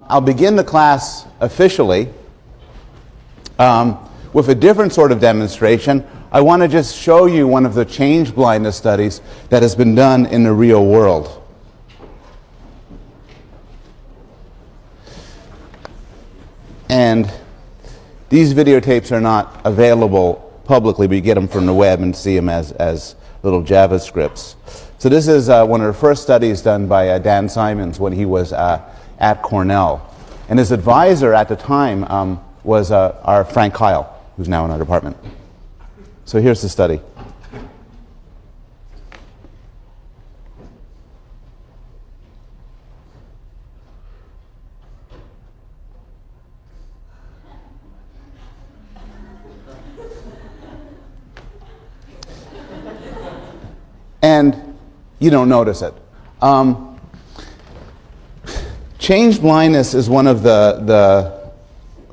I'll begin the class officially with a different sort of demonstration. I want to just show you one of the change blindness studies that has been done in the real world. And these videotapes are not available publicly, but you get them from the web and see them as little JavaScripts. So this is one of the first studies done by Dan Simons when he was at Cornell. And his advisor at the time was our Frank Kyle, who's now in our department. So here's the study. And you don't notice it. Change blindness is one of the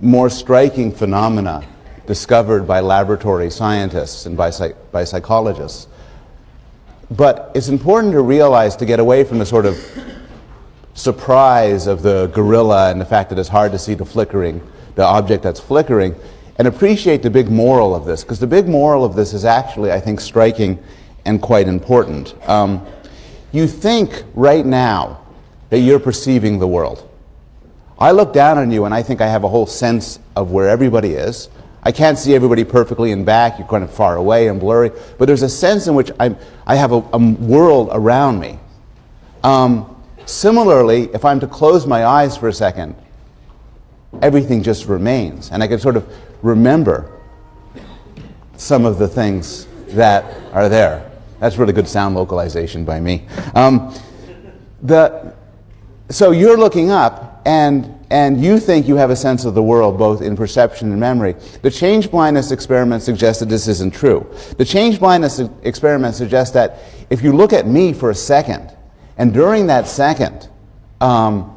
more striking phenomena discovered by laboratory scientists and by psychologists. But it's important to realize, to get away from the sort of surprise of the gorilla and the fact that it's hard to see the object that's flickering, and appreciate the big moral of this, because the big moral of this is actually, I think, striking and quite important. You think right now that you're perceiving the world. I look down on you and I think I have a whole sense of where everybody is. I can't see everybody perfectly in back, you're kind of far away and blurry, but there's a sense in which I have a world around me. Similarly, if I'm to close my eyes for a second, everything just remains, and I can sort of remember some of the things that are there. That's really good sound localization by me. So you're looking up, and you think you have a sense of the world, both in perception and memory. The change blindness experiment suggests that this isn't true. The change blindness experiment suggests that if you look at me for a second, and during that second, all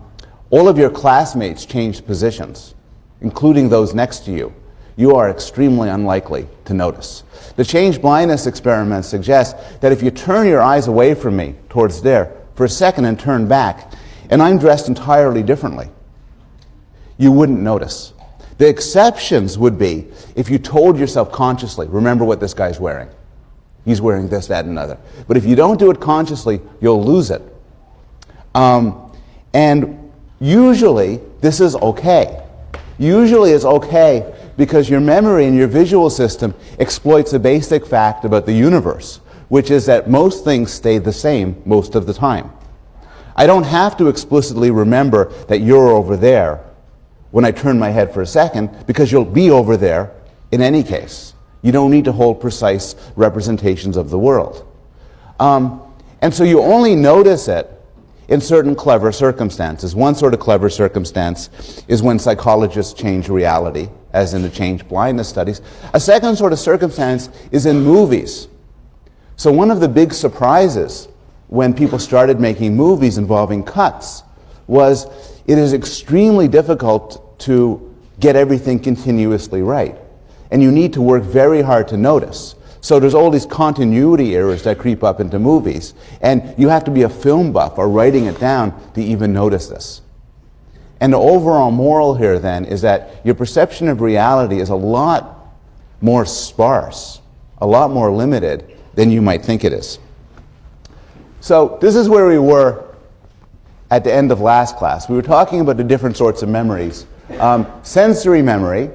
of your classmates changed positions, including those next to you, you are extremely unlikely to notice. The change blindness experiment suggests that if you turn your eyes away from me towards there for a second and turn back, and I'm dressed entirely differently, you wouldn't notice. The exceptions would be if you told yourself consciously, remember what this guy's wearing. He's wearing this, that, and another. But if you don't do it consciously, you'll lose it. And usually, this is okay. Usually it's okay because your memory and your visual system exploits a basic fact about the universe, which is that most things stay the same most of the time. I don't have to explicitly remember that you're over there when I turn my head for a second, because you'll be over there in any case. You don't need to hold precise representations of the world. And so you only notice it in certain clever circumstances. One sort of clever circumstance is when psychologists change reality, as in the change blindness studies. A second sort of circumstance is in movies. So one of the big surprises when people started making movies involving cuts was it is extremely difficult to get everything continuously right. And you need to work very hard to notice. So there's all these continuity errors that creep up into movies. And you have to be a film buff or writing it down to even notice this. And the overall moral here then is that your perception of reality is a lot more sparse, a lot more limited than you might think it is. So this is where we were at the end of last class. We were talking about the different sorts of memories. Sensory memory,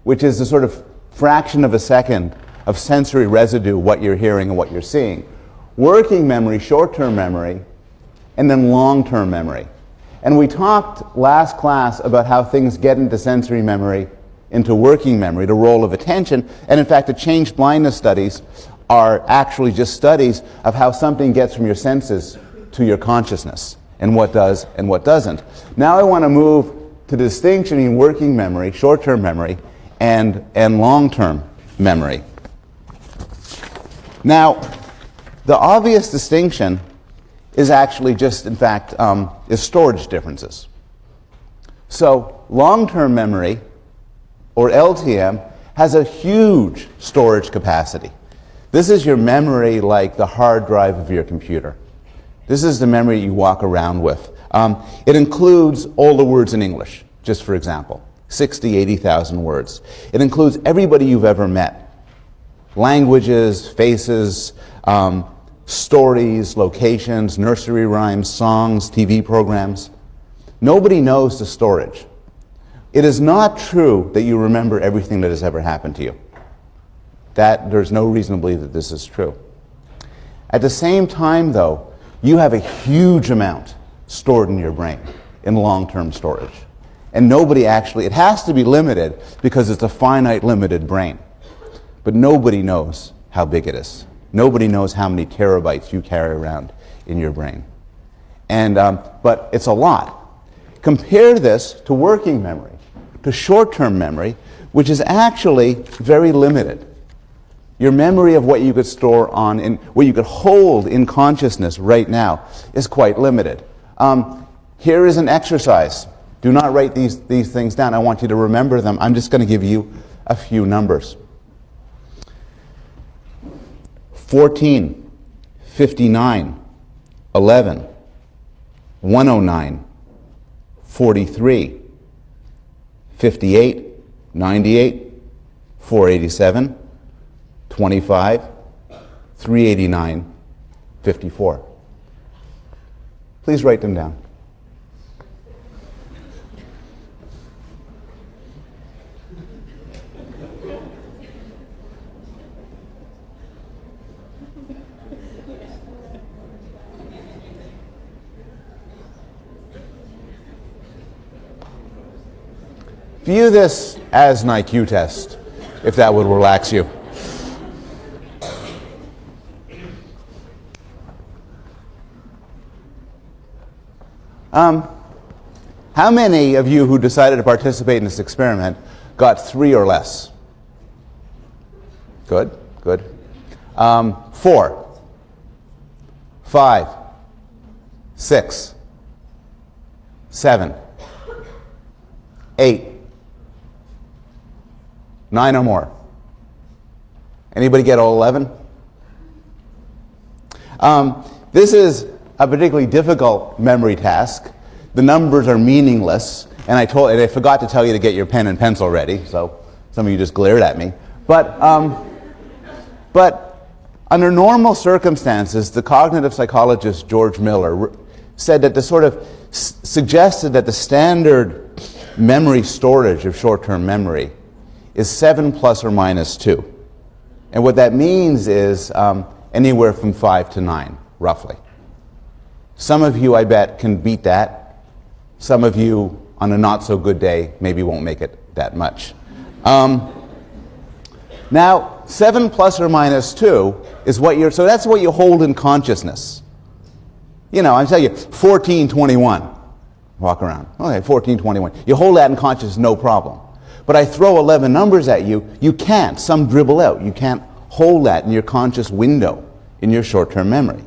which is the sort of fraction of a second of sensory residue, what you're hearing and what you're seeing. Working memory, short-term memory, and then long-term memory. And we talked last class about how things get into sensory memory, into working memory, the role of attention, and in fact the change blindness studies are actually just studies of how something gets from your senses to your consciousness, and what does and what doesn't. Now I want to move to the distinction between working memory, short-term memory, and long-term memory. Now, the obvious distinction is actually just, in fact, is storage differences. So, long-term memory, or LTM, has a huge storage capacity. This is your memory like the hard drive of your computer. This is the memory you walk around with. It includes all the words in English, just for example, 60, 80,000 words. It includes everybody you've ever met, languages, faces, stories, locations, nursery rhymes, songs, TV programs. Nobody knows the storage. It is not true that you remember everything that has ever happened to you. There's no reason to believe that this is true. At the same time, though, you have a huge amount stored in your brain in long-term storage. And nobody actually, it has to be limited because it's a finite, limited brain. But nobody knows how big it is. Nobody knows how many terabytes you carry around in your brain. But it's a lot. Compare this to working memory, to short-term memory, which is actually very limited. Your memory of what you could store on, what you could hold in consciousness right now is quite limited. Here is an exercise. Do not write these things down. I want you to remember them. I'm just going to give you a few numbers. 14, 59, 11, 109, 43, 58, 98, 487, 25, 389, 54. Please write them down. View this as an IQ test, if that would relax you. How many of you who decided to participate in this experiment got 3 or less? Good, good. 4, 5, 6, 7, 8, 9 or more. Anybody get all 11? This is a particularly difficult memory task. The numbers are meaningless, and I forgot to tell you to get your pen and pencil ready, so some of you just glared at me. But under normal circumstances, the cognitive psychologist George Miller said that suggested that the standard memory storage of short-term memory is 7 plus or minus 2. And what that means is anywhere from 5 to 9, roughly. Some of you, I bet, can beat that. Some of you, on a not-so-good day, maybe won't make it that much. Now, 7 plus or minus 2 is so that's what you hold in consciousness. You know, I tell you, 1421. Walk around. Okay, 1421. You hold that in consciousness, no problem. But I throw 11 numbers at you, you can't. Some dribble out. You can't hold that in your conscious window, in your short-term memory.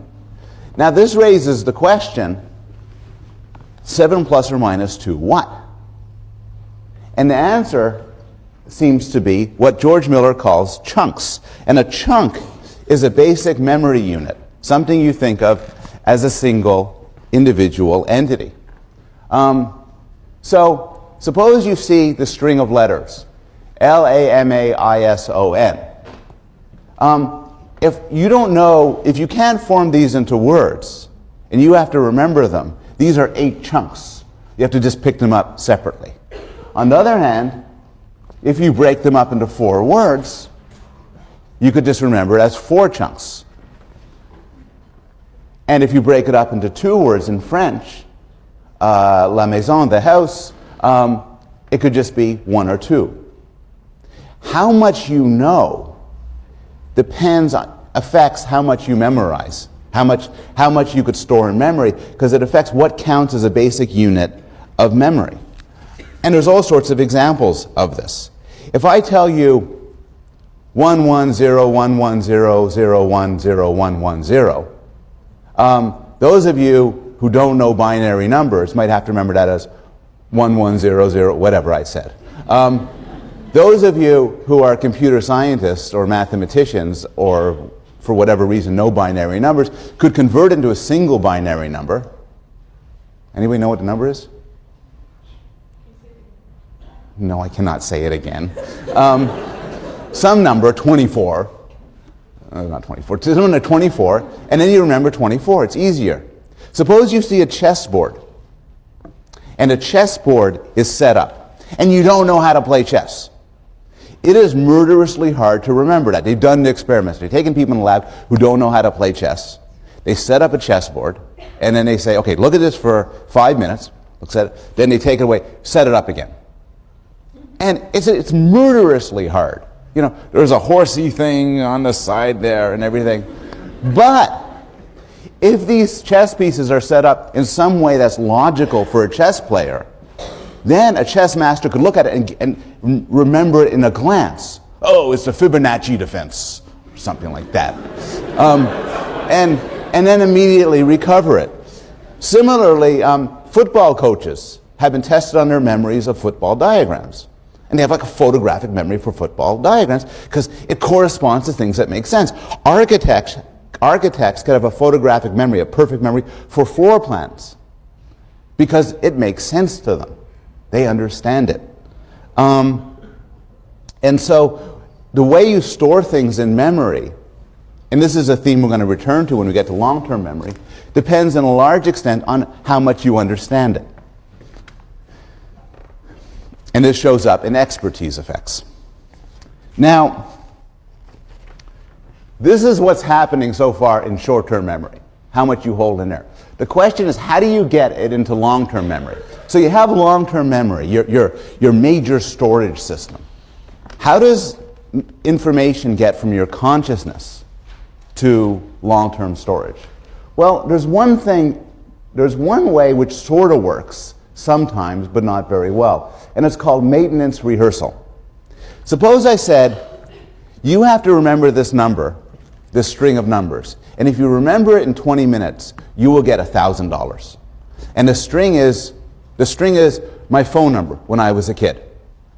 Now, this raises the question, 7 plus or minus 2 what? And the answer seems to be what George Miller calls chunks. And a chunk is a basic memory unit, something you think of as a single individual entity. So suppose you see the string of letters, L-A-M-A-I-S-O-N. If you don't know, if you can't form these into words, and you have to remember them, these are 8 chunks. You have to just pick them up separately. On the other hand, if you break them up into 4 words, you could just remember it as 4 chunks. And if you break it up into 2 words in French, la maison, the house, it could just be 1 or 2. How much you know affects how much you memorize, how much you could store in memory, because it affects what counts as a basic unit of memory. And there's all sorts of examples of this. If I tell you 1101100101110, those of you who don't know binary numbers might have to remember that as 1100, whatever I said. Those of you who are computer scientists or mathematicians, or for whatever reason know binary numbers, could convert into a single binary number, Anybody know what the number is? No, I cannot say it again. Some number, 24. Not 24. Some number 24, and then you remember 24. It's easier. Suppose you see a chessboard, and a chessboard is set up, and you don't know how to play chess. It is murderously hard to remember that. They've done the experiments. They've taken people in the lab who don't know how to play chess. They set up a chessboard, and then they say, okay, look at this for 5 minutes. Looks at it. Then they take it away, set it up again. And it's murderously hard. You know, there's a horsey thing on the side there and everything. But if these chess pieces are set up in some way that's logical for a chess player, then a chess master could look at it and remember it in a glance. Oh, it's the Fibonacci defense, or something like that. And then immediately recover it. Similarly, football coaches have been tested on their memories of football diagrams. And they have like a photographic memory for football diagrams because it corresponds to things that make sense. Architects could have a photographic memory, a perfect memory for floor plans because it makes sense to them. They understand it. And so the way you store things in memory, and this is a theme we're going to return to when we get to long-term memory, depends in a large extent on how much you understand it. And this shows up in expertise effects. Now, this is what's happening so far in short-term memory, how much you hold in there. The question is, how do you get it into long-term memory? So you have long-term memory, your major storage system. How does information get from your consciousness to long-term storage? Well, there's one way which sort of works sometimes, but not very well. And it's called maintenance rehearsal. Suppose I said, you have to remember this number, this string of numbers. And if you remember it in 20 minutes, you will get $1,000. And the string is my phone number when I was a kid.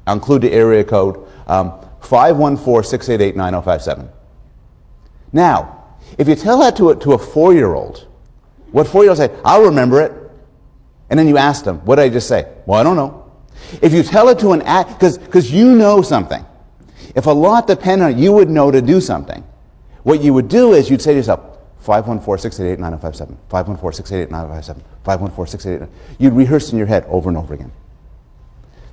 I'll include the area code 514-688-9057. Now, if you tell that to a 4-year-old, what 4-year-old say? I'll remember it. And then you ask them, what did I just say? Well, I don't know. If you tell it to an act, because you know something. If a lot depended on it, you would know to do something. What you would do is you'd say to yourself, 514-688-9057, 514-688-9057, 514-688. You'd rehearse in your head over and over again.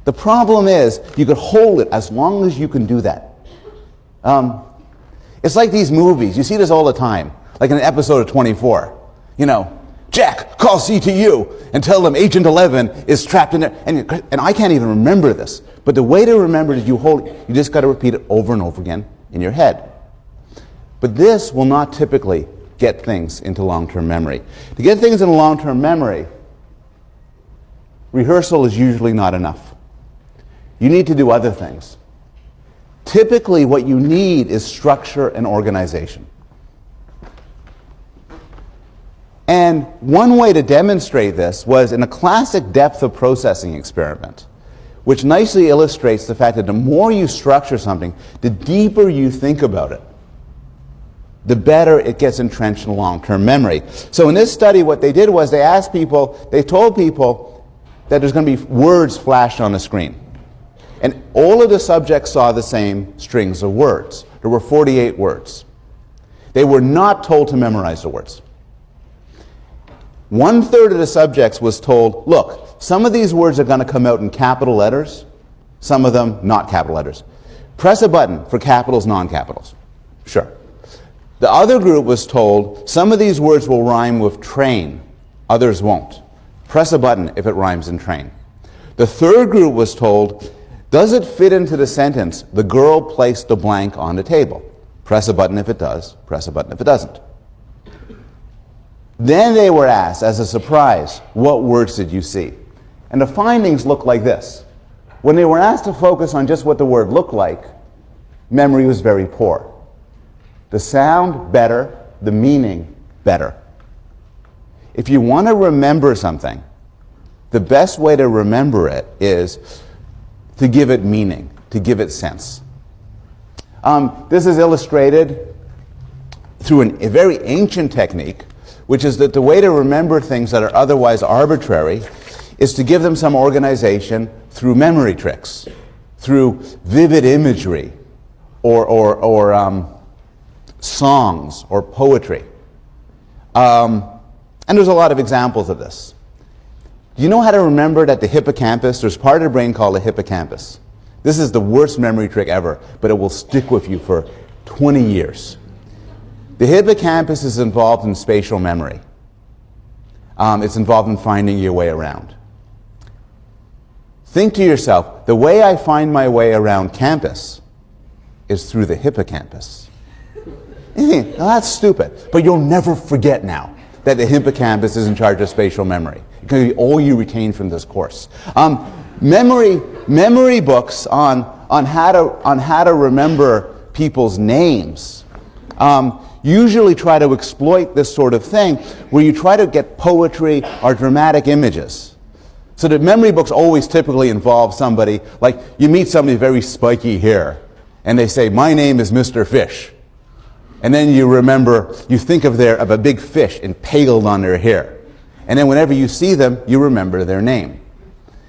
The problem is you could hold it as long as you can do that. It's like these movies. You see this all the time, like in an episode of 24. You know, Jack, call CTU and tell them Agent 11 is trapped in there. And I can't even remember this. But the way to remember it is you just got to repeat it over and over again in your head. But this will not typically get things into long-term memory. To get things into long-term memory, rehearsal is usually not enough. You need to do other things. Typically, what you need is structure and organization. And one way to demonstrate this was in a classic depth of processing experiment, which nicely illustrates the fact that the more you structure something, the deeper you think about it, the better it gets entrenched in long-term memory. So in this study, what they did was they told people that there's going to be words flashed on the screen. And all of the subjects saw the same strings of words. There were 48 words. They were not told to memorize the words. 1/3 of the subjects was told, look, some of these words are going to come out in capital letters, some of them not capital letters. Press a button for capitals, non-capitals. Sure. The other group was told, some of these words will rhyme with train, others won't. Press a button if it rhymes in train. The third group was told, does it fit into the sentence, the girl placed a blank on the table? Press a button if it does, press a button if it doesn't. Then they were asked, as a surprise, what words did you see? And the findings look like this. When they were asked to focus on just what the word looked like, memory was very poor. The sound, better. The meaning, better. If you want to remember something, the best way to remember it is to give it meaning, to give it sense. This is illustrated through a very ancient technique, which is that the way to remember things that are otherwise arbitrary is to give them some organization through memory tricks, through vivid imagery, or songs, or poetry. And there's a lot of examples of this. Do you know how to remember that the hippocampus, there's part of the brain called the hippocampus. This is the worst memory trick ever, but it will stick with you for 20 years. The hippocampus is involved in spatial memory. It's involved in finding your way around. Think to yourself, the way I find my way around campus is through the hippocampus. You think, well, that's stupid, but you'll never forget now that the hippocampus is in charge of spatial memory. It can be all you retain from this course. Memory books on how to remember people's names usually try to exploit this sort of thing, where you try to get poetry or dramatic images. So that memory books always typically involve somebody, like you meet somebody with very spiky hair, and they say, "My name is Mr. Fish." And then you remember, you think of a big fish impaled on their hair. And then whenever you see them, you remember their name.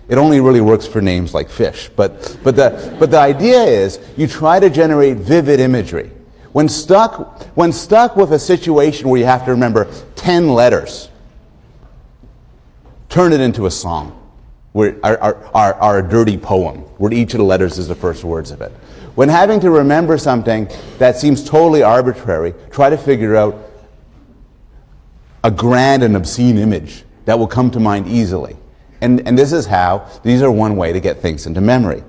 It only really works for names like fish. But the idea is, you try to generate vivid imagery. When stuck with a situation where you have to remember 10 letters, turn it into a song, or a dirty poem, where each of the letters is the first words of it. When having to remember something that seems totally arbitrary, try to figure out a grand and obscene image that will come to mind easily. And these are one way to get things into memory.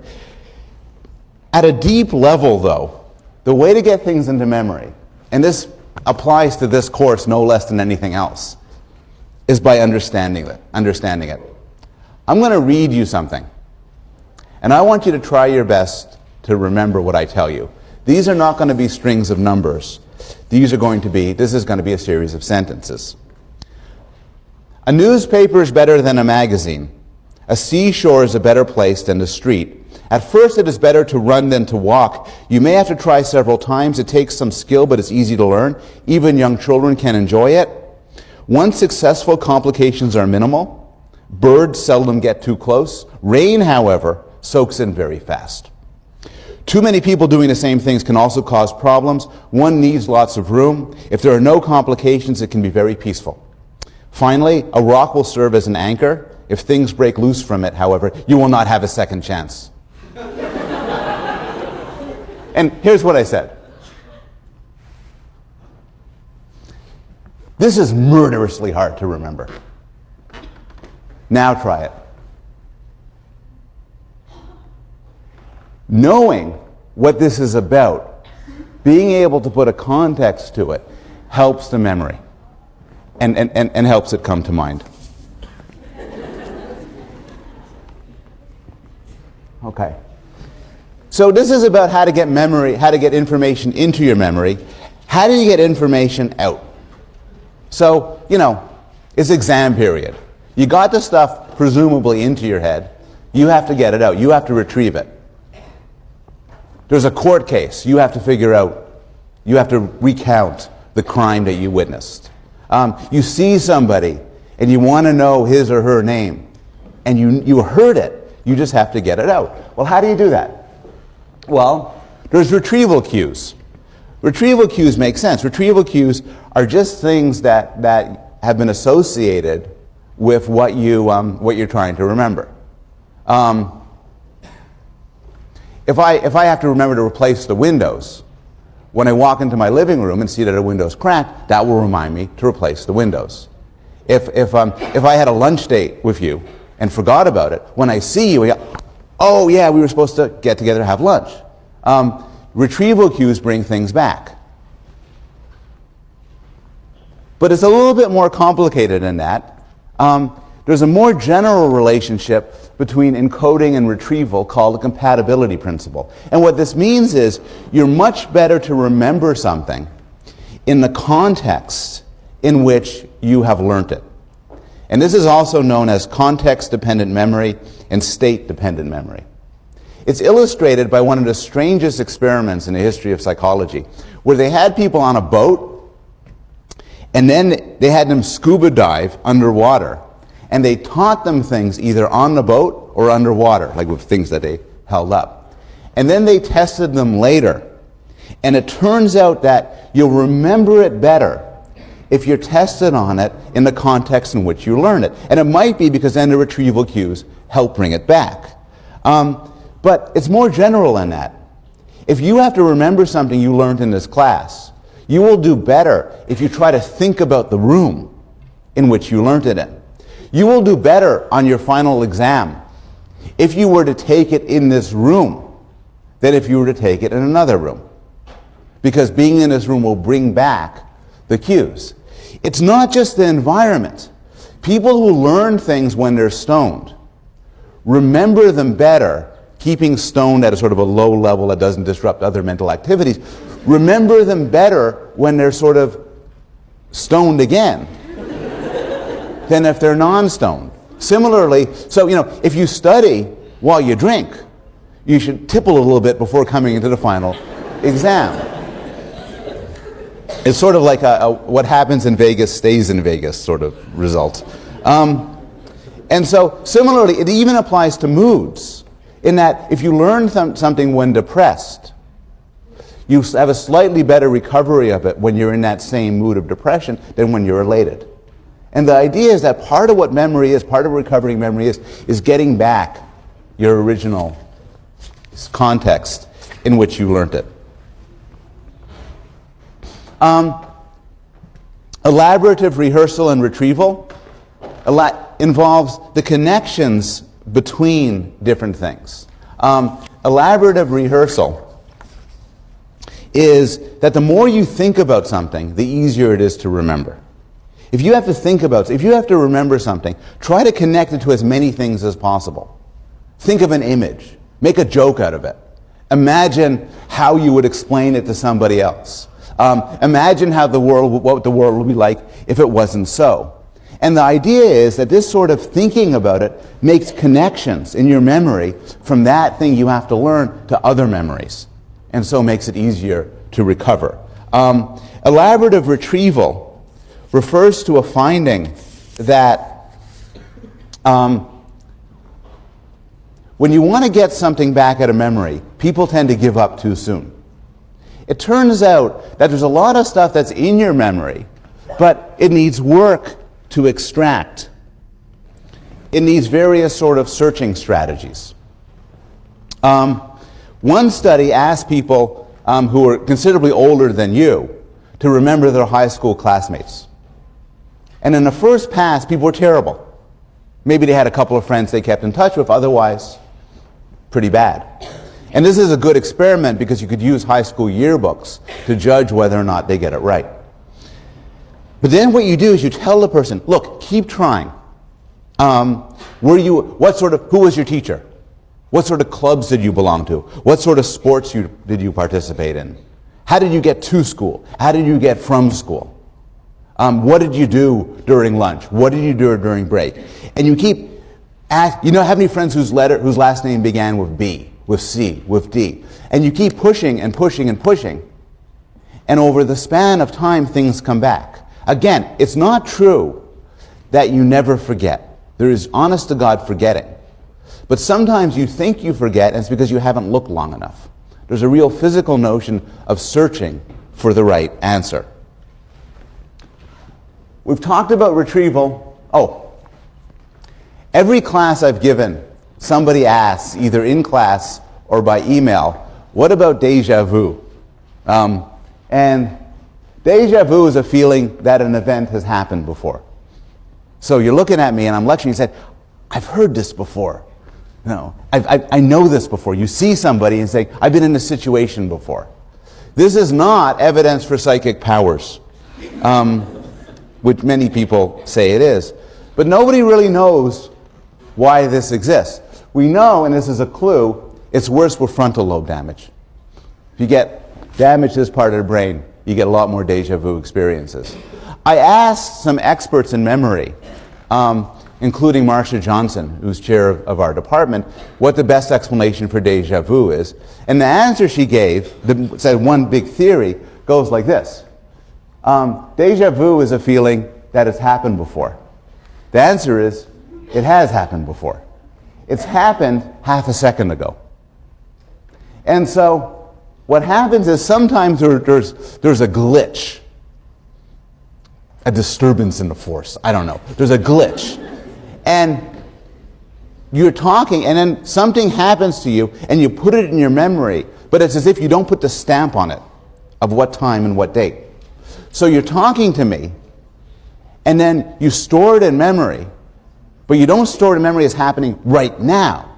At a deep level, though, the way to get things into memory, and this applies to this course no less than anything else, is by understanding it. I'm going to read you something, and I want you to try your best to remember what I tell you. These are not going to be strings of numbers. This is going to be a series of sentences. A newspaper is better than a magazine. A seashore is a better place than the street. At first it is better to run than to walk. You may have to try several times. It takes some skill, but it's easy to learn. Even young children can enjoy it. Once successful, complications are minimal. Birds seldom get too close. Rain, however, soaks in very fast. Too many people doing the same things can also cause problems. One needs lots of room. If there are no complications, it can be very peaceful. Finally, a rock will serve as an anchor. If things break loose from it, however, you will not have a second chance. And here's what I said. This is murderously hard to remember. Now try it. Knowing what this is about, being able to put a context to it, helps the memory and helps it come to mind. Okay. So this is about how to get information into your memory. How do you get information out? So, it's exam period. You got the stuff presumably into your head. You have to get it out. You have to retrieve it. There's a court case. You have to recount the crime that you witnessed. You see somebody and you want to know his or her name, and you heard it. You just have to get it out. Well, how do you do that? Well, there's retrieval cues. Retrieval cues make sense. Retrieval cues are just things that have been associated with what you're trying to remember. If I have to remember to replace the windows, when I walk into my living room and see that a window's cracked, that will remind me to replace the windows. If I had a lunch date with you and forgot about it, when I see you, I go, oh yeah, we were supposed to get together to have lunch. Retrieval cues bring things back. But it's a little bit more complicated than that. There's a more general relationship between encoding and retrieval called the compatibility principle. And what this means is you're much better to remember something in the context in which you have learnt it. And this is also known as context-dependent memory and state-dependent memory. It's illustrated by one of the strangest experiments in the history of psychology, where they had people on a boat, And then they had them scuba dive underwater. And they taught them things either on the boat or underwater, like with things that they held up. And then they tested them later. And it turns out that you'll remember it better if you're tested on it in the context in which you learn it. And it might be because then the retrieval cues help bring it back. But it's more general than that. If you have to remember something you learned in this class, you will do better if you try to think about the room in which you learned it in. You will do better on your final exam if you were to take it in this room than if you were to take it in another room. Because being in this room will bring back the cues. It's not just the environment. People who learn things when they're stoned remember them better, keeping stoned at a sort of a low level that doesn't disrupt other mental activities, remember them better when they're sort of stoned again than if they're non-stoned. Similarly, so, if you study while you drink, you should tipple a little bit before coming into the final exam. It's sort of like a what happens in Vegas stays in Vegas sort of result. And so, similarly, it even applies to moods, in that if you learn something when depressed, you have a slightly better recovery of it when you're in that same mood of depression than when you're elated. And the idea is that part of what memory is, part of recovering memory is getting back your original context in which you learned it. Elaborative rehearsal and retrieval involves the connections between different things. Elaborative rehearsal is that the more you think about something, the easier it is to remember. If you have to remember something, try to connect it to as many things as possible. Think of an image. Make a joke out of it. Imagine how you would explain it to somebody else. Imagine what the world would be like if it wasn't so. And the idea is that this sort of thinking about it makes connections in your memory from that thing you have to learn to other memories, and so makes it easier to recover. Elaborative retrieval refers to a finding that when you want to get something back out of memory, people tend to give up too soon. It turns out that there's a lot of stuff that's in your memory, but it needs work to extract. It needs various sort of searching strategies. One study asked people who were considerably older than you to remember their high school classmates. And in the first pass, people were terrible. Maybe they had a couple of friends they kept in touch with, otherwise pretty bad. And this is a good experiment because you could use high school yearbooks to judge whether or not they get it right. But then what you do is you tell the person, look, keep trying. Who was your teacher? What sort of clubs did you belong to? What sort of sports did you participate in? How did you get to school? How did you get from school? What did you do during lunch? What did you do during break? And you keep you know, have any friends whose last name began with B, with C, with D? And you keep pushing and pushing and pushing. And over the span of time, things come back. Again, it's not true that you never forget. There is honest to God forgetting. But sometimes you think you forget, and it's because you haven't looked long enough. There's a real physical notion of searching for the right answer. We've talked about retrieval. Every class I've given, somebody asks, either in class or by email, what about déjà vu? And déjà vu is a feeling that an event has happened before. So you're looking at me and I'm lecturing, you said, I've heard this before. I know this before. You see somebody and say, I've been in this situation before. This is not evidence for psychic powers, which many people say it is. But nobody really knows why this exists. We know, and this is a clue, it's worse with frontal lobe damage. If you get damage to this part of the brain, you get a lot more déjà vu experiences. I asked some experts in memory, including Marcia Johnson, who's chair of our department, what the best explanation for déjà vu is. And the answer she gave, said one big theory, goes like this. Deja vu is a feeling that has happened before. The answer is, it has happened before. It's happened half a second ago. And so, what happens is sometimes there's a glitch, a disturbance in the force. I don't know. There's a glitch. And you're talking, and then something happens to you, and you put it in your memory, but it's as if you don't put the stamp on it of what time and what date. So you're talking to me, and then you store it in memory, but you don't store it in memory as happening right now.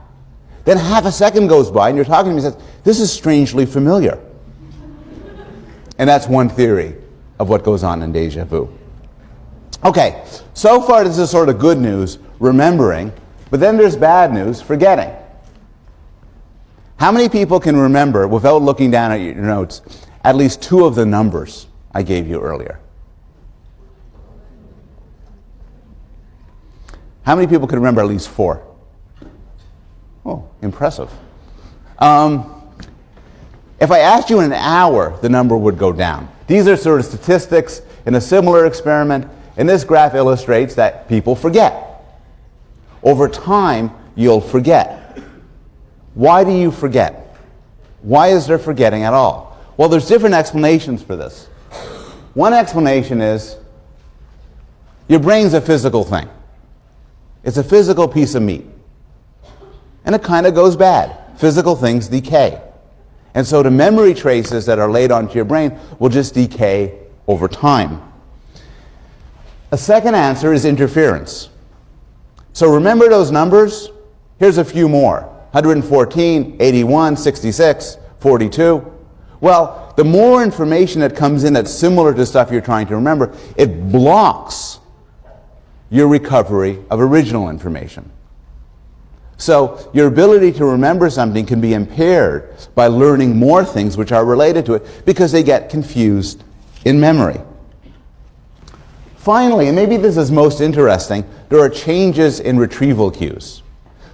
Then half a second goes by, and you're talking to me and says, this is strangely familiar. And that's one theory of what goes on in deja vu. Okay, so far this is sort of good news, remembering, but then there's bad news, forgetting. How many people can remember, without looking down at your notes, at least two of the numbers I gave you earlier? How many people can remember at least four? Oh, impressive. If I asked you in an hour, the number would go down. These are sort of statistics in a similar experiment, and this graph illustrates that people forget. Over time, you'll forget. Why do you forget? Why is there forgetting at all? Well, there's different explanations for this. One explanation is your brain's a physical thing. It's a physical piece of meat. And it kind of goes bad. Physical things decay. And so the memory traces that are laid onto your brain will just decay over time. A second answer is interference. So remember those numbers? Here's a few more. 114, 81, 66, 42. Well, the more information that comes in that's similar to stuff you're trying to remember, it blocks your recovery of original information. So your ability to remember something can be impaired by learning more things which are related to it because they get confused in memory. Finally, and maybe this is most interesting, there are changes in retrieval cues.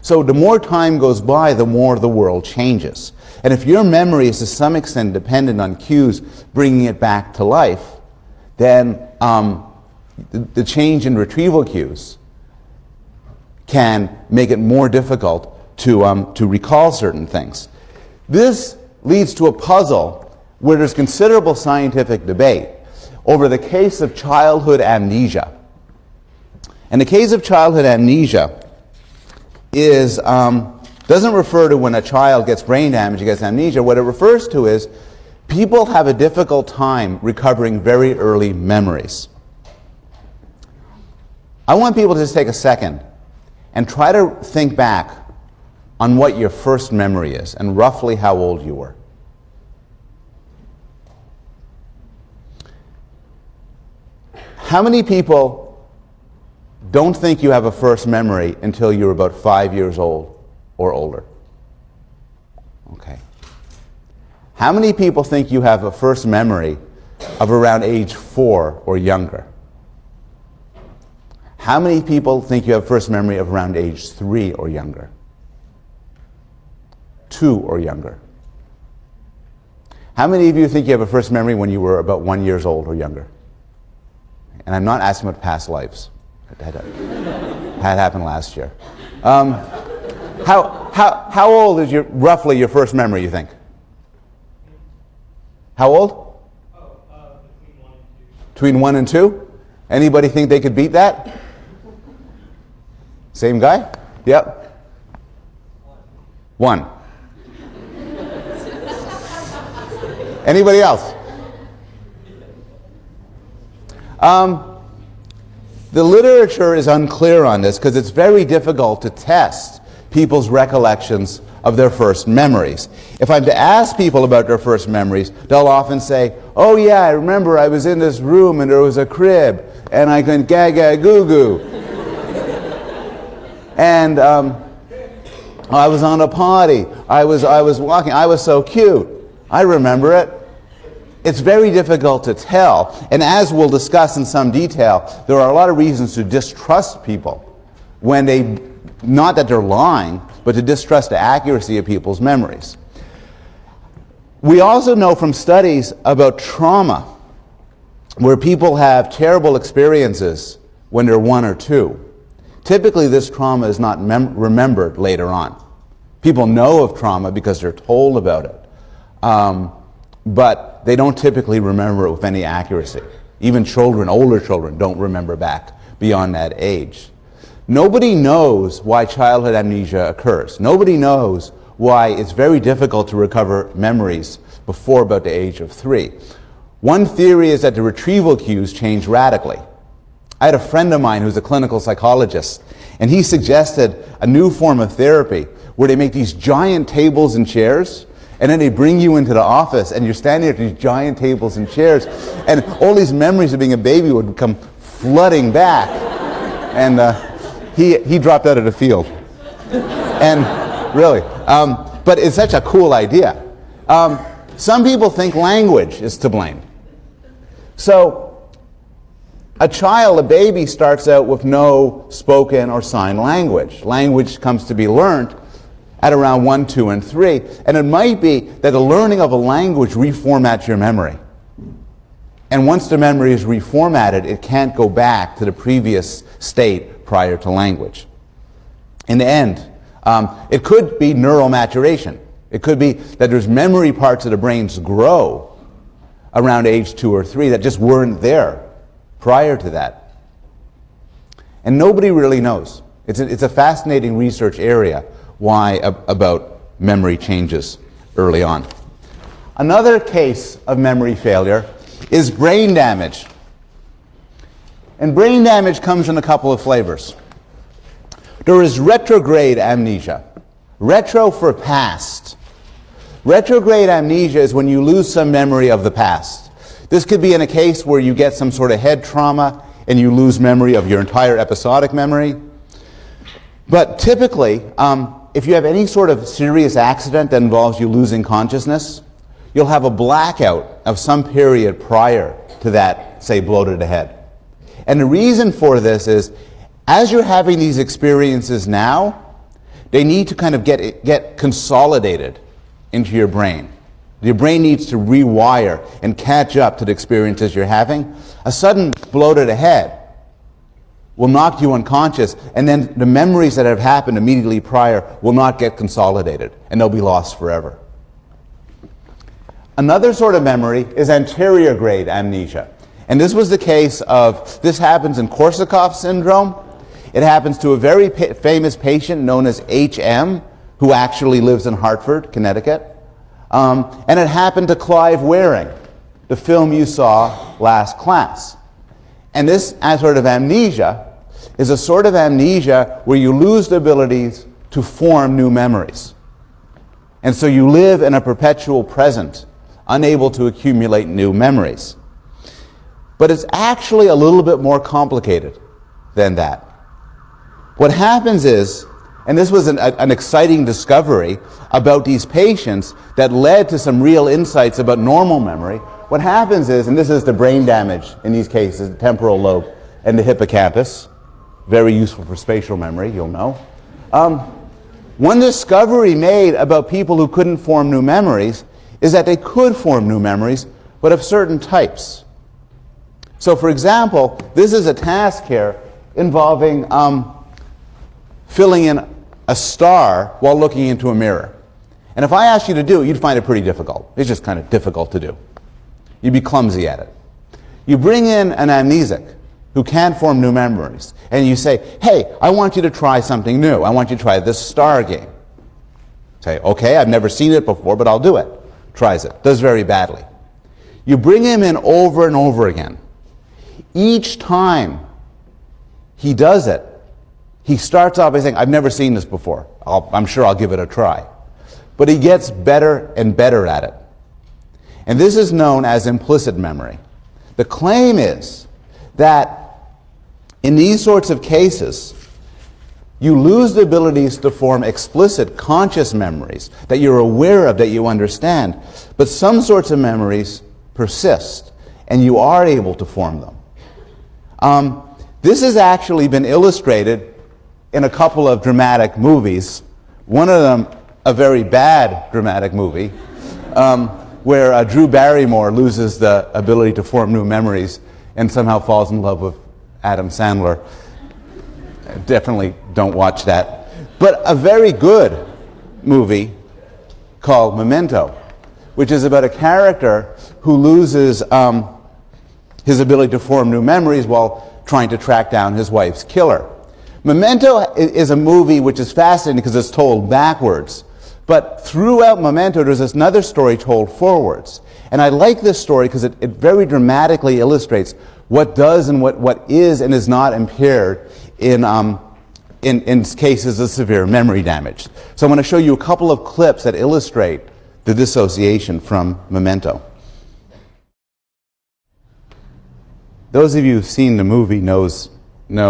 So the more time goes by, the more the world changes. And if your memory is to some extent dependent on cues bringing it back to life, then the change in retrieval cues can make it more difficult to recall certain things. This leads to a puzzle where there's considerable scientific debate over the case of childhood amnesia. And the case of childhood amnesia is doesn't refer to when a child gets brain damage, gets amnesia. What it refers to is people have a difficult time recovering very early memories. I want people to just take a second and try to think back on what your first memory is and roughly how old you were. How many people don't think you have a first memory until you're about 5 years old or older? Okay. How many people think you have a first memory of around age 4 or younger? How many people think you have first memory of around age 3 or younger? 2 or younger? How many of you think you have a first memory when you were about 1 year old or younger? And I'm not asking about past lives. That happened last year. How old is roughly your first memory, you think? How old? Between 1 and 2? Anybody think they could beat that? Same guy? Yep. 1. Anybody else? The literature is unclear on this because it's very difficult to test people's recollections of their first memories. If I'm to ask people about their first memories, they'll often say, oh yeah, I remember I was in this room and there was a crib and I went gaga goo goo. And I was on a potty, I was walking, I was so cute. I remember it. It's very difficult to tell, and as we'll discuss in some detail, there are a lot of reasons to distrust people when they, not that they're lying, but to distrust the accuracy of people's memories. We also know from studies about trauma where people have terrible experiences when they're 1 or 2. Typically, this trauma is not remembered later on. People know of trauma because they're told about it, but they don't typically remember it with any accuracy. Even children, older children, don't remember back beyond that age. Nobody knows why childhood amnesia occurs. Nobody knows why it's very difficult to recover memories before about the age of 3. One theory is that the retrieval cues change radically. I had a friend of mine who's a clinical psychologist, and he suggested a new form of therapy where they make these giant tables and chairs, and then they bring you into the office, and you're standing at these giant tables and chairs, and all these memories of being a baby would come flooding back. And he dropped out of the field. And really, but it's such a cool idea. Some people think language is to blame. So, a child, a baby, starts out with no spoken or sign language. Language comes to be learned at around 1, 2, and 3. And it might be that the learning of a language reformats your memory. And once the memory is reformatted, it can't go back to the previous state prior to language. In the end, it could be neural maturation. It could be that there's memory parts of the brains grow around age 2 or 3 that just weren't there prior to that. And nobody really knows. It's a fascinating research area why about memory changes early on. Another case of memory failure is brain damage. And brain damage comes in a couple of flavors. There is retrograde amnesia. Retro for past. Retrograde amnesia is when you lose some memory of the past. This could be in a case where you get some sort of head trauma and you lose memory of your entire episodic memory. But typically, if you have any sort of serious accident that involves you losing consciousness, you'll have a blackout of some period prior to that, say, blow to the head. And the reason for this is, as you're having these experiences now, they need to kind of get consolidated into your brain. Your brain needs to rewire and catch up to the experiences you're having. A sudden blow to the head will knock you unconscious, and then the memories that have happened immediately prior will not get consolidated, and they'll be lost forever. Another sort of memory is anterior grade amnesia. And this was the case of, this happens in Korsakoff syndrome. It happens to a very famous patient known as HM, who actually lives in Hartford, Connecticut. And it happened to Clive Waring, the film you saw last class. And this sort of amnesia is a sort of amnesia where you lose the abilities to form new memories. And so you live in a perpetual present, unable to accumulate new memories. But it's actually a little bit more complicated than that. What happens is, and this was an exciting discovery about these patients that led to some real insights about normal memory. What happens is, and this is the brain damage in these cases, the temporal lobe and the hippocampus, very useful for spatial memory, you'll know. One discovery made about people who couldn't form new memories is that they could form new memories, but of certain types. So for example, this is a task here involving filling in a star while looking into a mirror. And if I asked you to do it, you'd find it pretty difficult. It's just kind of difficult to do. You'd be clumsy at it. You bring in an amnesic who can't form new memories, and you say, hey, I want you to try something new. I want you to try this star game. Say, okay, I've never seen it before, but I'll do it. Tries it. Does very badly. You bring him in over and over again. Each time he does it, he starts off by saying, I've never seen this before. I'm sure I'll give it a try. But he gets better and better at it. And this is known as implicit memory. The claim is that in these sorts of cases, you lose the abilities to form explicit conscious memories that you're aware of, that you understand, but some sorts of memories persist, and you are able to form them. This has actually been illustrated in a couple of dramatic movies. One of them, a very bad dramatic movie, where Drew Barrymore loses the ability to form new memories and somehow falls in love with Adam Sandler. Definitely don't watch that. But a very good movie called Memento, which is about a character who loses his ability to form new memories while trying to track down his wife's killer. Memento is a movie which is fascinating because it's told backwards. But throughout Memento, there's another story told forwards. And I like this story because it very dramatically illustrates what does and what is and is not impaired in cases of severe memory damage. So I'm going to show you a couple of clips that illustrate the dissociation from Memento. Those of you who've seen the movie know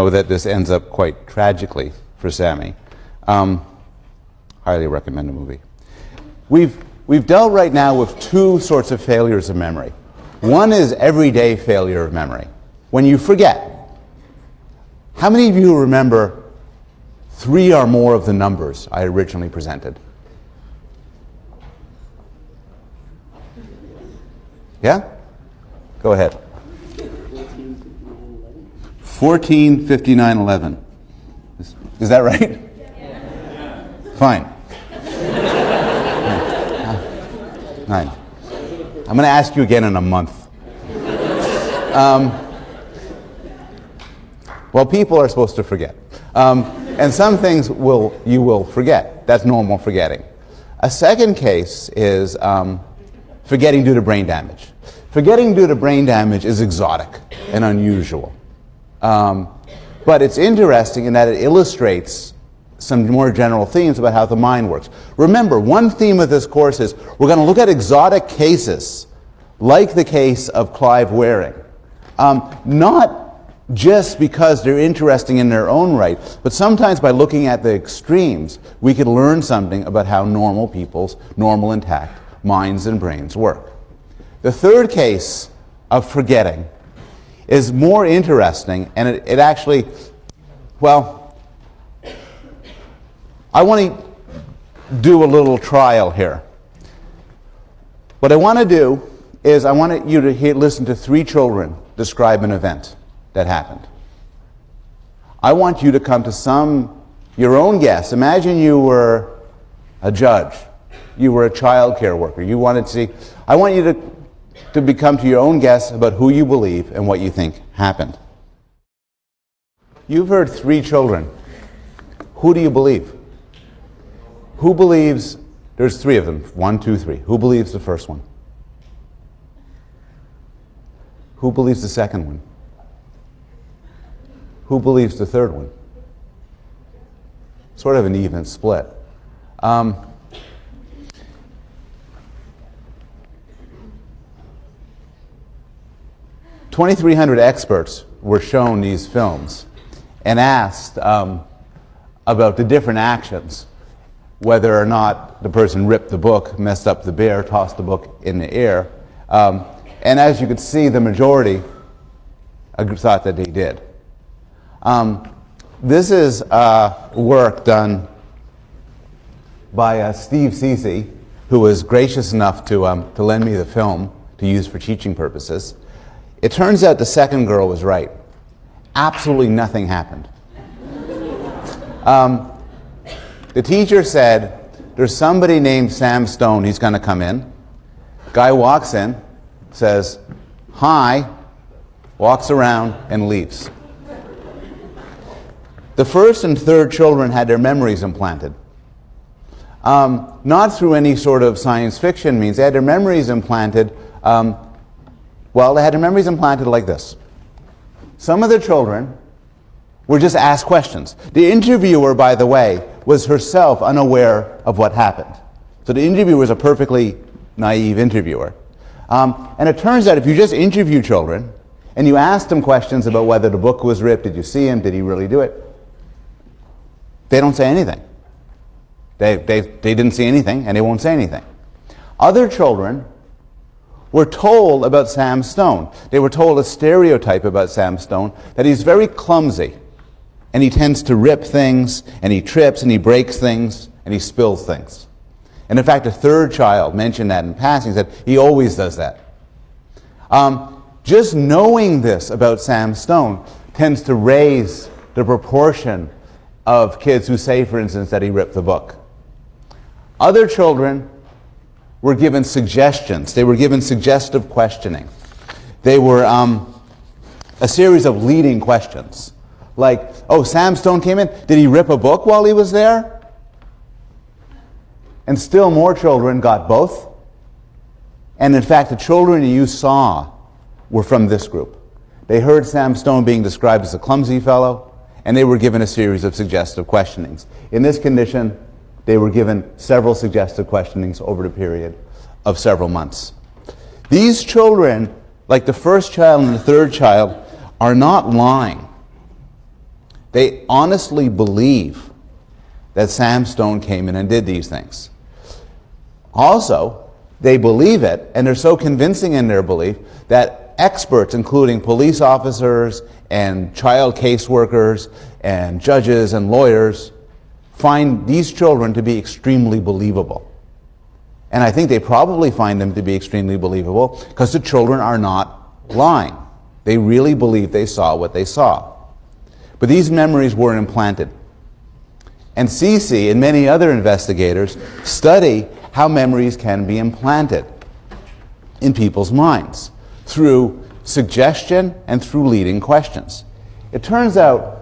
that this ends up quite tragically for Sammy. Highly recommend the movie. We've dealt right now with two sorts of failures of memory. One is everyday failure of memory, when you forget. How many of you remember 3 or more of the numbers I originally presented? Yeah? Go ahead. 14, 59, 11. Is that right? Yeah. Fine. 9. I'm going to ask you again in a month. Well, people are supposed to forget. And some things you will forget. That's normal forgetting. A second case is forgetting due to brain damage. Forgetting due to brain damage is exotic and unusual. But it's interesting in that it illustrates some more general themes about how the mind works. Remember, one theme of this course is we're going to look at exotic cases, like the case of Clive Waring. Not just because they're interesting in their own right, but sometimes by looking at the extremes, we could learn something about how normal people's normal intact minds and brains work. The third case of forgetting is more interesting, and it actually, well, I want to do a little trial here. What I want to do is I want you to listen to 3 children describe an event that happened. I want you to come to your own guess. Imagine you were a judge. You were a child care worker. You wanted to see, I want you to come to your own guess about who you believe and what you think happened. You've heard 3 children. Who do you believe? Who believes, there's 3 of them, 1, 2, 3. Who believes the first one? Who believes the second one? Who believes the third one? Sort of an even split. 2,300 experts were shown these films and asked about the different actions, whether or not the person ripped the book, messed up the bear, tossed the book in the air. And as you could see, the majority thought that they did. This is work done by Steve Ceci, who was gracious enough to lend me the film to use for teaching purposes. It turns out the second girl was right. Absolutely nothing happened. The teacher said, there's somebody named Sam Stone, he's going to come in. Guy walks in, says, hi, walks around and leaves. The first and third children had their memories implanted. Not through any sort of science fiction means. They had their memories implanted, they had their memories implanted like this. Some of the children were just asked questions. The interviewer, by the way, was herself unaware of what happened. So the interviewer was a perfectly naive interviewer. And it turns out if you just interview children and you ask them questions about whether the book was ripped, did you see him, did he really do it, they don't say anything. They didn't see anything, and they won't say anything. Other children were told about Sam Stone. They were told a stereotype about Sam Stone, that he's very clumsy, and he tends to rip things, and he trips, and he breaks things, and he spills things. And in fact, a third child mentioned that in passing, said he always does that. Just knowing this about Sam Stone tends to raise the proportion of kids who say, for instance, that he ripped the book. Other children were given suggestions. They were given suggestive questioning. They were a series of leading questions. Like, oh, Sam Stone came in. Did he rip a book while he was there? And still more children got both. And in fact, the children you saw were from this group. They heard Sam Stone being described as a clumsy fellow, and they were given a series of suggestive questionings. In this condition, they were given several suggestive questionings over the period of several months. These children, like the first child and the third child, are not lying. They honestly believe that Sam Stone came in and did these things. Also, they believe it, and they're so convincing in their belief that experts, including police officers and child caseworkers and judges and lawyers, find these children to be extremely believable. And I think they probably find them to be extremely believable because the children are not lying. They really believe they saw what they saw. But these memories were implanted. And Cece and many other investigators study how memories can be implanted in people's minds through suggestion and through leading questions. It turns out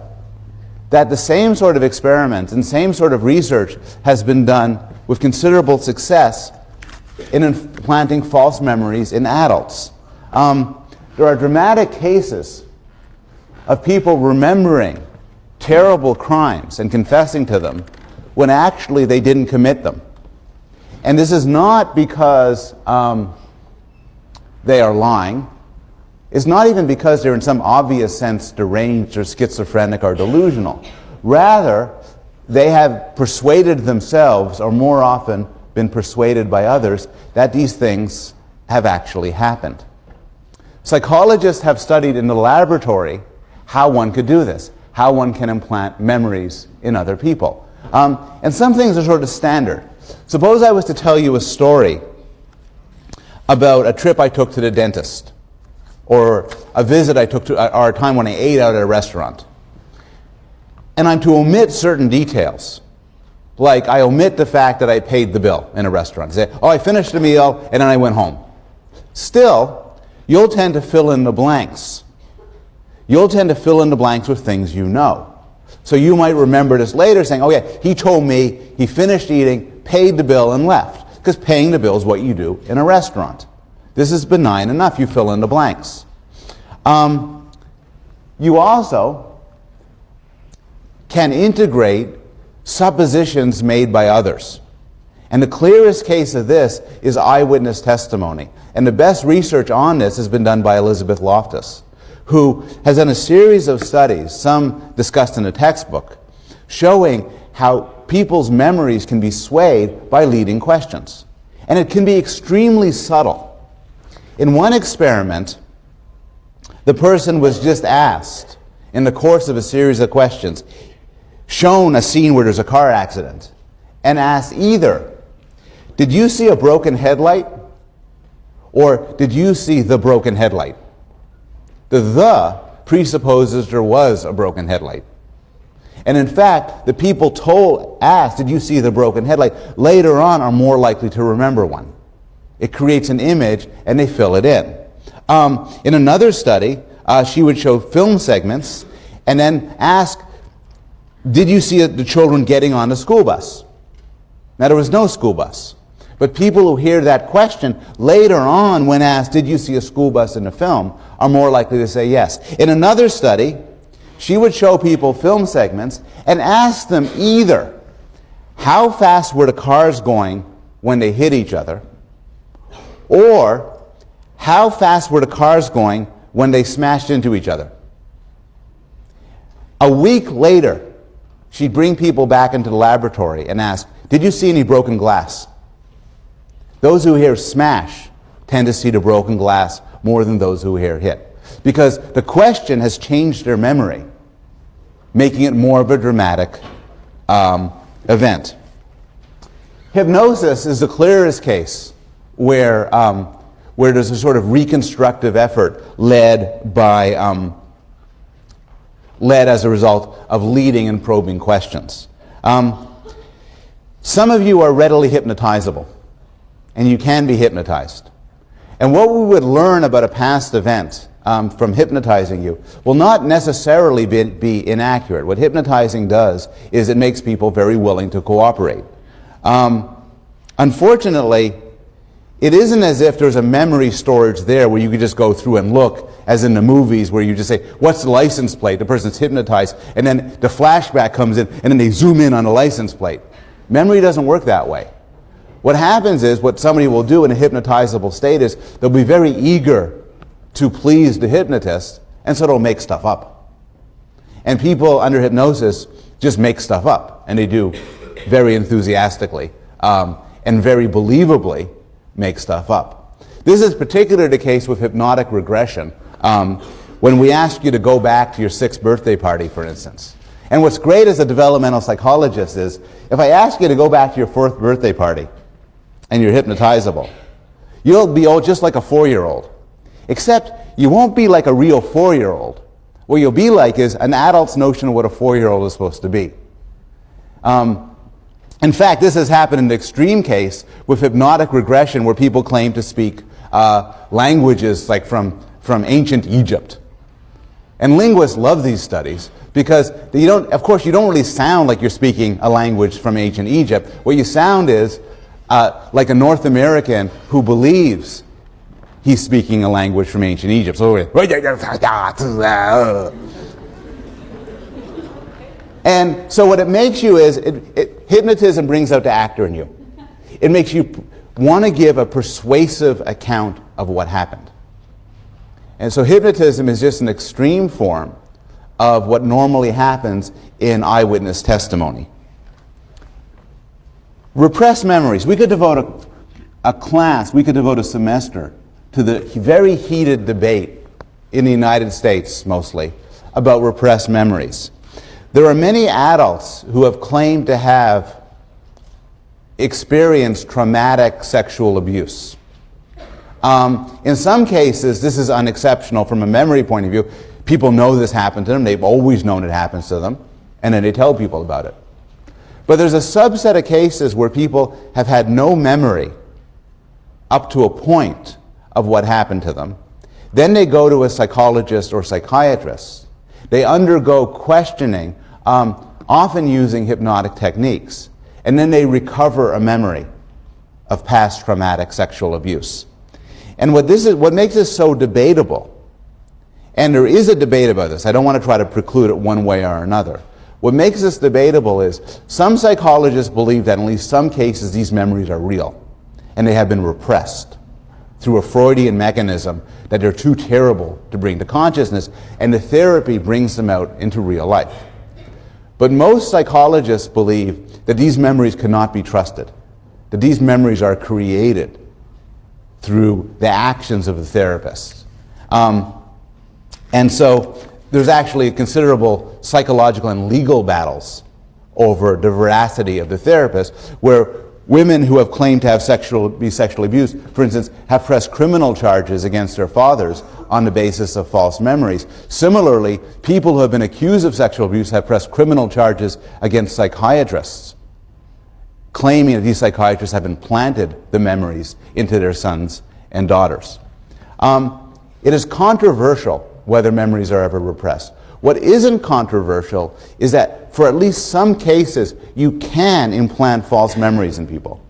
that the same sort of experiments and same sort of research has been done with considerable success in implanting false memories in adults. There are dramatic cases of people remembering terrible crimes and confessing to them when actually they didn't commit them. And this is not because they are lying. It's not even because they're in some obvious sense deranged or schizophrenic or delusional. Rather, they have persuaded themselves, or more often been persuaded by others, that these things have actually happened. Psychologists have studied in the laboratory how one could do this, how one can implant memories in other people. And some things are sort of standard. Suppose I was to tell you a story about a trip I took to the dentist, or a visit I took to, or a time when I ate out at a restaurant. And I'm to omit certain details. Like I omit the fact that I paid the bill in a restaurant. Say, oh, I finished the meal and then I went home. Still, you'll tend to fill in the blanks. You'll tend to fill in the blanks with things you know. So you might remember this later saying, oh yeah, he told me he finished eating, paid the bill, and left. Because paying the bill is what you do in a restaurant. This is benign enough. You fill in the blanks. You also can integrate suppositions made by others. And the clearest case of this is eyewitness testimony. And the best research on this has been done by Elizabeth Loftus, who has done a series of studies, some discussed in a textbook, showing how people's memories can be swayed by leading questions. And it can be extremely subtle. In one experiment, the person was just asked, in the course of a series of questions, shown a scene where there's a car accident, and asked either, did you see a broken headlight? Or did you see the broken headlight? The presupposes there was a broken headlight. And in fact, the people asked, did you see the broken headlight, later on are more likely to remember one. It creates an image and they fill it in. In another study, she would show film segments and then ask, did you see the children getting on the school bus? Now there was no school bus. But people who hear that question later on when asked, did you see a school bus in the film, are more likely to say yes. In another study, she would show people film segments and ask them either, how fast were the cars going when they hit each other? Or, how fast were the cars going when they smashed into each other? A week later, she'd bring people back into the laboratory and ask, did you see any broken glass? Those who hear smash tend to see the broken glass more than those who hear hit. Because the question has changed their memory, making it more of a dramatic event. Hypnosis is the clearest case where where there's a sort of reconstructive effort led as a result of leading and probing questions. Some of you are readily hypnotizable, and you can be hypnotized. And what we would learn about a past event from hypnotizing you will not necessarily be inaccurate. What hypnotizing does is it makes people very willing to cooperate. Unfortunately, it isn't as if there's a memory storage there where you could just go through and look, as in the movies where you just say, what's the license plate? The person's hypnotized, and then the flashback comes in, and then they zoom in on the license plate. Memory doesn't work that way. What happens is, what somebody will do in a hypnotizable state is, they'll be very eager to please the hypnotist, and so they'll make stuff up. And people under hypnosis just make stuff up, and they do very enthusiastically and very believably make stuff up. This is particularly the case with hypnotic regression. When we ask you to go back to your 6th birthday party, for instance. And what's great as a developmental psychologist is, if I ask you to go back to your 4th birthday party, and you're hypnotizable, you'll be just like a 4-year-old. Except you won't be like a real 4-year-old. What you'll be like is an adult's notion of what a 4-year-old is supposed to be. In fact, this has happened in the extreme case with hypnotic regression, where people claim to speak languages like from ancient Egypt. And linguists love these studies because of course you don't really sound like you're speaking a language from ancient Egypt. What you sound is like a North American who believes he's speaking a language from ancient Egypt. So, and so what it makes you is, hypnotism brings out the actor in you. It makes you want to give a persuasive account of what happened. And so hypnotism is just an extreme form of what normally happens in eyewitness testimony. Repressed memories. We could devote a class, we could devote a semester to the very heated debate in the United States, mostly, about repressed memories. There are many adults who have claimed to have experienced traumatic sexual abuse. In some cases, this is unexceptional from a memory point of view. People know this happened to them. They've always known it happens to them. And then they tell people about it. But there's a subset of cases where people have had no memory up to a point of what happened to them. Then they go to a psychologist or psychiatrist. They undergo questioning, often using hypnotic techniques. And then they recover a memory of past traumatic sexual abuse. And what makes this so debatable, and there is a debate about this, I don't want to try to preclude it one way or another. What makes this debatable is some psychologists believe that in at least some cases these memories are real, and they have been repressed through a Freudian mechanism that they're too terrible to bring to consciousness, and the therapy brings them out into real life. But most psychologists believe that these memories cannot be trusted, that these memories are created through the actions of the therapist. And so there's actually considerable psychological and legal battles over the veracity of the therapist, where women who have claimed to have be sexually abused, for instance, have pressed criminal charges against their fathers on the basis of false memories. Similarly, people who have been accused of sexual abuse have pressed criminal charges against psychiatrists, claiming that these psychiatrists have implanted the memories into their sons and daughters. It is controversial whether memories are ever repressed. What isn't controversial is that for at least some cases, you can implant false memories in people.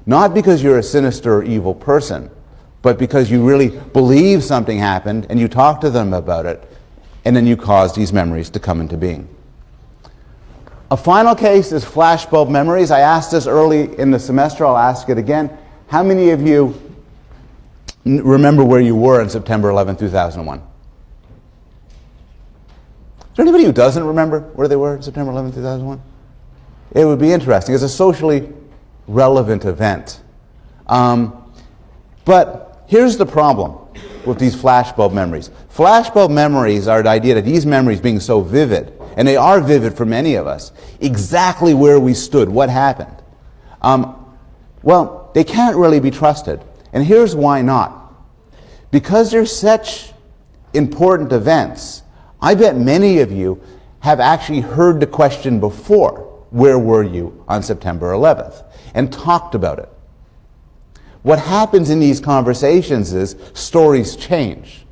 Not because you're a sinister or evil person, but because you really believe something happened and you talk to them about it, and then you cause these memories to come into being. A final case is flashbulb memories. I asked this early in the semester, I'll ask it again. How many of you remember where you were on September 11, 2001? Is there anybody who doesn't remember where they were on September 11, 2001? It would be interesting. It's a socially relevant event. But here's the problem with these flashbulb memories. Flashbulb memories are the idea that these memories being so vivid, and they are vivid for many of us, exactly where we stood, what happened. Well, they can't really be trusted. And here's why not. Because they're such important events, I bet many of you have actually heard the question before, where were you on September 11th, and talked about it. What happens in these conversations is stories change.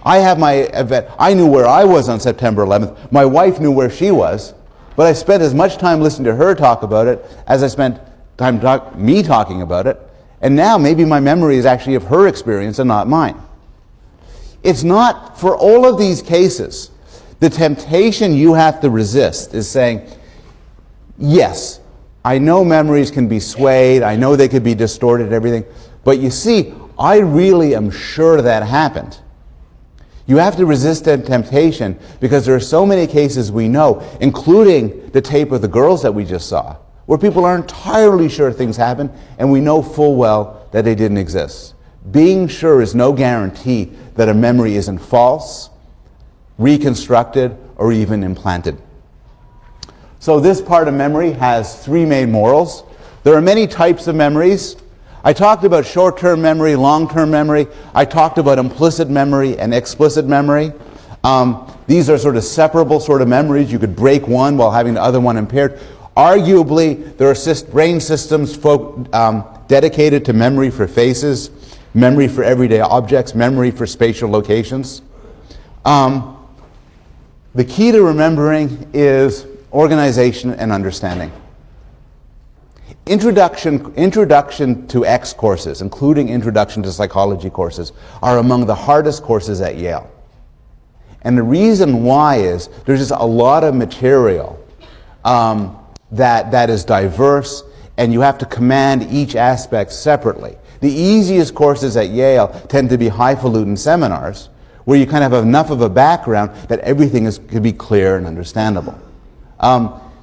I have my event, I knew where I was on September 11th, my wife knew where she was, but I spent as much time listening to her talk about it as I spent time me talking about it, and now maybe my memory is actually of her experience and not mine. It's not, for all of these cases, the temptation you have to resist is saying, yes, I know memories can be swayed, I know they could be distorted, everything, but you see, I really am sure that happened. You have to resist that temptation because there are so many cases we know, including the tape of the girls that we just saw, where people are entirely sure things happened and we know full well that they didn't exist. Being sure is no guarantee that a memory isn't false, reconstructed, or even implanted. So this part of memory has three main morals. There are many types of memories. I talked about short-term memory, long-term memory. I talked about implicit memory and explicit memory. These are sort of separable sort of memories. You could break one while having the other one impaired. Arguably, there are brain systems dedicated to memory for faces, memory for everyday objects, memory for spatial locations. The key to remembering is organization and understanding. Introduction to X courses, including Introduction to Psychology courses, are among the hardest courses at Yale. And the reason why is there's just a lot of material that is diverse, and you have to command each aspect separately. The easiest courses at Yale tend to be highfalutin seminars, where you kind of have enough of a background that everything can be clear and understandable.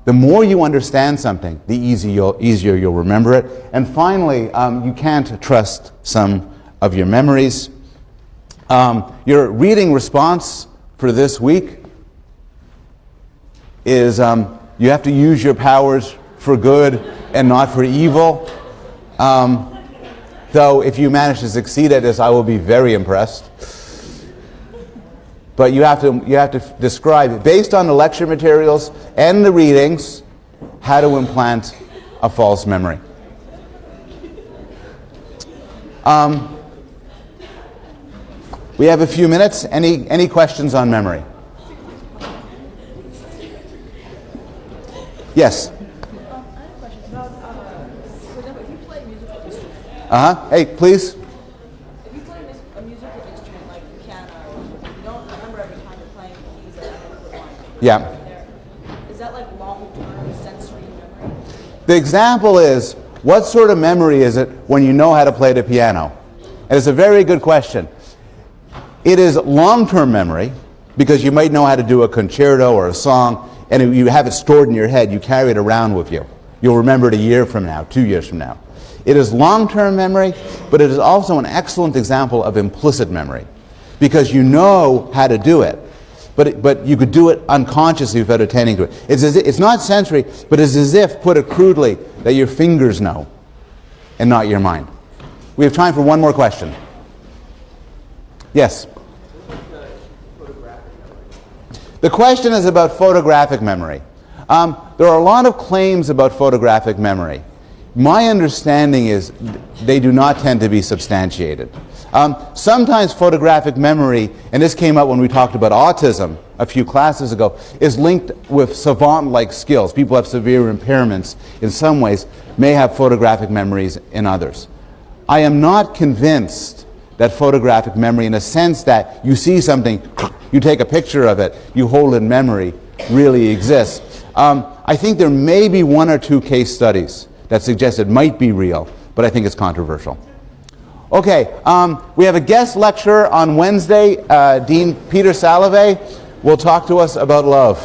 The more you understand something, the easier you'll remember it. And finally, you can't trust some of your memories. Your reading response for this week is you have to use your powers for good and not for evil. Though if you manage to succeed at this, I will be very impressed. But you have to describe, based on the lecture materials and the readings, how to implant a false memory. We have a few minutes. Any questions on memory? Yes? I have a question about, for example, if you play musical instruments. Hey, please. If you play a musical instrument like the piano, you don't remember every time you're playing the keys that you put on. Yeah. Is that like long-term sensory memory? The example is, what sort of memory is it when you know how to play the piano? And it's a very good question. It is long-term memory, because you might know how to do a concerto or a song, and you have it stored in your head, you carry it around with you. You'll remember it a year from now, 2 years from now. It is long-term memory, but it is also an excellent example of implicit memory, because you know how to do it, but you could do it unconsciously without attending to it. It's not sensory, but it's as if, put it crudely, that your fingers know, and not your mind. We have time for one more question. Yes? The question is about photographic memory. There are a lot of claims about photographic memory. My understanding is they do not tend to be substantiated. Sometimes photographic memory, and this came up when we talked about autism a few classes ago, is linked with savant-like skills. People have severe impairments in some ways, may have photographic memories in others. I am not convinced that photographic memory, in a sense that you see something, you take a picture of it, you hold it in memory, really exists. I think there may be one or two case studies that suggest it might be real, but I think it's controversial. Okay, we have a guest lecturer on Wednesday, Dean Peter Salovey will talk to us about love.